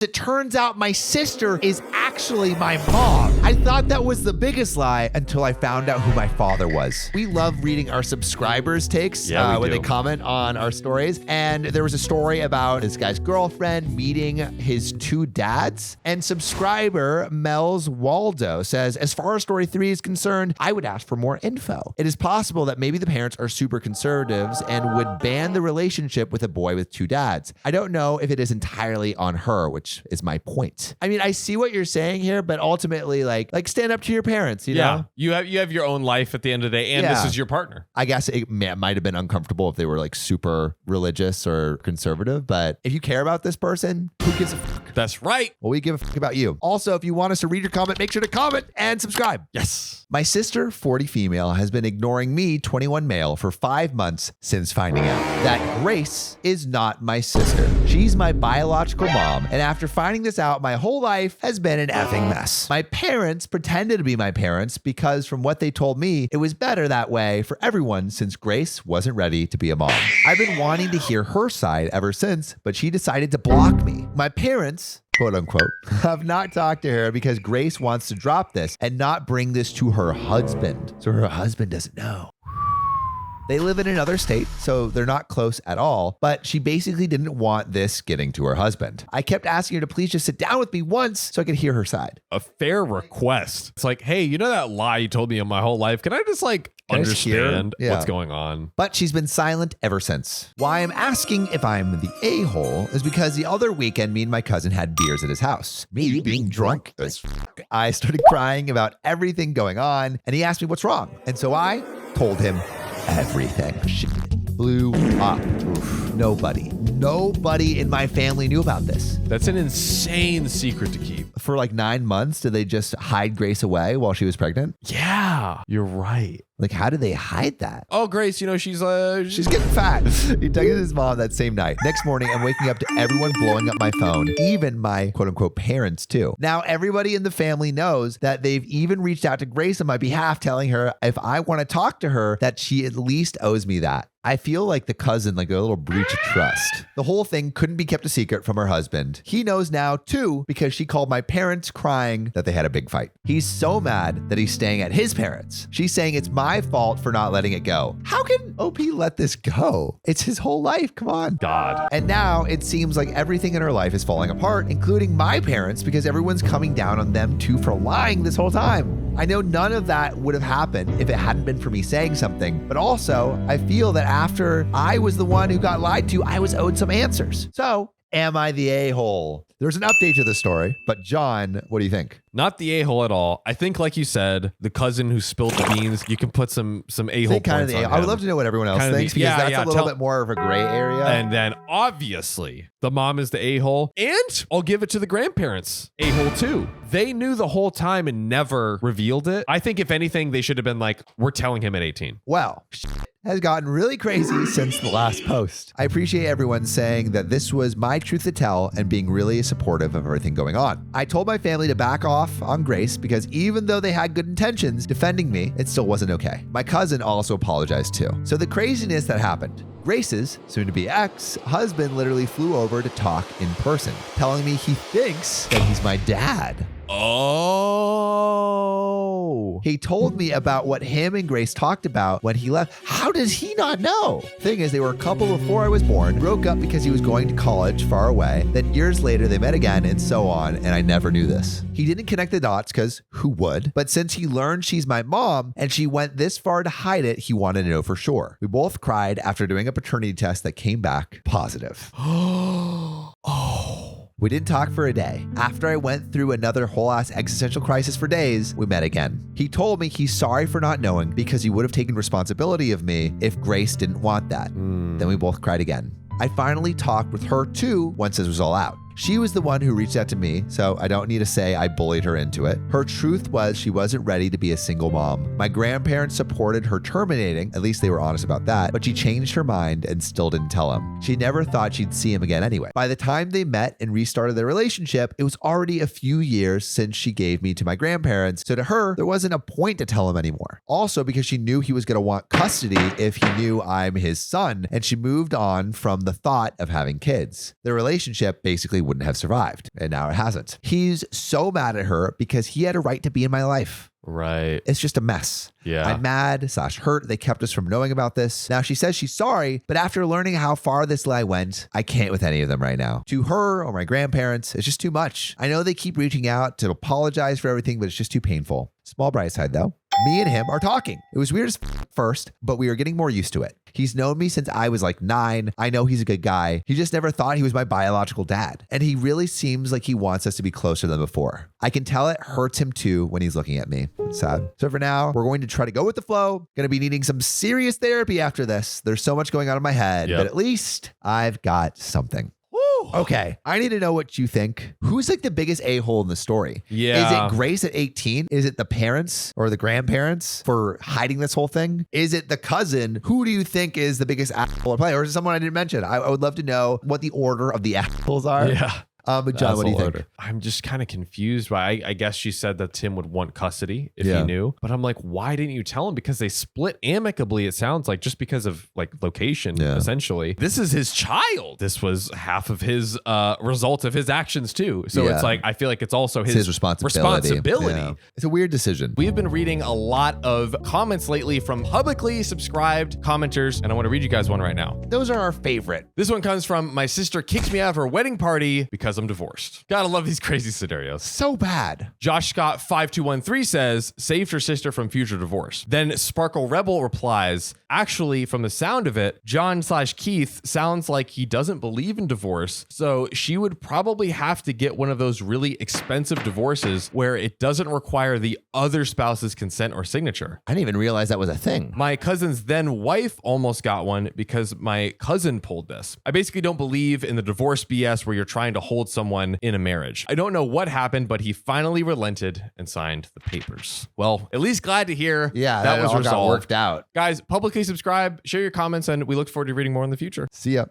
It turns out my sister is actually my mom. I thought that was the biggest lie until I found out who my father was. We love reading our subscribers' takes when they comment on our stories. And there was a story about this guy's girlfriend meeting his two dads. And subscriber Mel's Waldo says, as far as story 3 is concerned, I would ask for more info. It is possible that maybe the parents are super conservatives and would ban the relationship with a boy with two dads. I don't know if it is entirely on her, which is my point. I mean, I see what you're saying here, but ultimately, like stand up to your parents, you know? You have your own life at the end of the day, and this is your partner. I guess it might have been uncomfortable if they were like super religious or conservative, but if you care about this person, who gives a fuck? That's right. Well, we give a fuck about you. Also, if you want us to read your comment, make sure to comment and subscribe. Yes. My sister, 40 female, has been ignoring me, 21 male, for 5 months since finding out that Grace is not my sister. She's my biological mom, and after finding this out, my whole life has been an effing mess. My parents pretended to be my parents because from what they told me, it was better that way for everyone since Grace wasn't ready to be a mom. I've been wanting to hear her side ever since, but she decided to block me. My parents, quote unquote, have not talked to her because Grace wants to drop this and not bring this to her husband. So her husband doesn't know. They live in another state, so they're not close at all, but she basically didn't want this getting to her husband. I kept asking her to please just sit down with me once so I could hear her side. A fair request. It's like, hey, you know that lie you told me in my whole life? Can I just understand what's going on? But she's been silent ever since. Why I'm asking if I'm the a-hole is because the other weekend, me and my cousin had beers at his house. Me being drunk as fuck. I started crying about everything going on, and he asked me what's wrong. And so I told him everything. Shit blew up. Oof. Nobody in my family knew about this. That's an insane secret to keep. For like 9 months, did they just hide Grace away while she was pregnant? Yeah, you're right. Like, how did they hide that? Oh, Grace, you know, she's getting fat. He texted his mom that same night. Next morning, I'm waking up to everyone blowing up my phone, even my quote unquote parents too. Now, everybody in the family knows that they've even reached out to Grace on my behalf, telling her if I want to talk to her, that she at least owes me that. I feel like the cousin, like a little breach of trust. The whole thing couldn't be kept a secret from her husband. He knows now too, because she called my parents crying that they had a big fight. He's so mad that he's staying at his parents. She's saying it's my fault for not letting it go. How can OP let this go? It's his whole life. Come on. God. And now it seems like everything in her life is falling apart, including my parents, because everyone's coming down on them too for lying this whole time. I know none of that would have happened if it hadn't been for me saying something, but also I feel that after I was the one who got lied to, I was owed some answers. So, am I the a-hole? There's an update to the story, but John, what do you think? Not the a-hole at all. I think, like you said, the cousin who spilled the beans, you can put some a-hole points on him. I would love to know what everyone else thinks, because that's a little bit more of a gray area. And then, obviously, the mom is the a-hole. And I'll give it to the grandparents. A-hole too. They knew the whole time and never revealed it. I think, if anything, they should have been like, we're telling him at 18. Well, has gotten really crazy since the last post. I appreciate everyone saying that this was my truth to tell and being really supportive of everything going on. I told my family to back off on Grace because even though they had good intentions defending me, it still wasn't okay. My cousin also apologized too. So the craziness that happened. Grace's soon-to-be ex-husband literally flew over to talk in person, telling me he thinks that he's my dad. Oh. He told me about what him and Grace talked about when he left. How does he not know? Thing is, they were a couple before I was born, broke up because he was going to college far away. Then years later, they met again and so on, and I never knew this. He didn't connect the dots because who would? But since he learned she's my mom and she went this far to hide it, he wanted to know for sure. We both cried after doing a paternity test that came back positive. Oh. We didn't talk for a day. After I went through another whole ass existential crisis for days, we met again. He told me he's sorry for not knowing because he would have taken responsibility of me if Grace didn't want that. Then we both cried again. I finally talked with her too once this was all out. She was the one who reached out to me, so I don't need to say I bullied her into it. Her truth was she wasn't ready to be a single mom. My grandparents supported her terminating, at least they were honest about that, but she changed her mind and still didn't tell him. She never thought she'd see him again anyway. By the time they met and restarted their relationship, it was already a few years since she gave me to my grandparents, so to her, there wasn't a point to tell him anymore. Also because she knew he was going to want custody if he knew I'm his son, and she moved on from the thought of having kids. Their relationship basically wouldn't have survived. And now it hasn't. He's so mad at her because he had a right to be in my life. Right. It's just a mess. Yeah. I'm mad / hurt they kept us from knowing about this. Now she says she's sorry, but after learning how far this lie went, I can't with any of them right now. To her or my grandparents, it's just too much. I know they keep reaching out to apologize for everything, but it's just too painful. Small bright side though. Me and him are talking. It was weird as first, but we are getting more used to it. He's known me since I was like 9. I know he's a good guy. He just never thought he was my biological dad. And he really seems like he wants us to be closer than before. I can tell it hurts him too when he's looking at me. It's sad. So for now, we're going to try to go with the flow. Going to be needing some serious therapy after this. There's so much going on in my head, but at least I've got something. Okay, I need to know what you think. Who's like the biggest a-hole in the story? Yeah. Is it Grace at 18? Is it the parents or the grandparents for hiding this whole thing? Is it the cousin? Who do you think is the biggest asshole at play? Or is it someone I didn't mention? I would love to know what the order of the assholes are. Yeah. But John, what do you think? I'm just kind of confused by, I guess she said that Tim would want custody if he knew, but I'm like, why didn't you tell him? Because they split amicably, it sounds like, just because of like location, essentially. This is his child. This was half of his result of his actions too. So it's like, I feel like it's also his responsibility. Yeah. It's a weird decision. We've been reading a lot of comments lately from publicly subscribed commenters, and I want to read you guys one right now. Those are our favorite. This one comes from my sister kicked me out of her wedding party because I'm divorced. Gotta love these crazy scenarios. So bad. Josh Scott 5213 says, saved her sister from future divorce. Then Sparkle Rebel replies, actually, from the sound of it, John/Keith sounds like he doesn't believe in divorce, so she would probably have to get one of those really expensive divorces where it doesn't require the other spouse's consent or signature. I didn't even realize that was a thing. My cousin's then wife almost got one because my cousin pulled this. I basically don't believe in the divorce BS where you're trying to hold someone in a marriage. I don't know what happened, but he finally relented and signed the papers. Well, at least glad to hear that was all resolved. got worked out. Guys, publicly subscribe, share your comments, and we look forward to reading more in the future. See ya.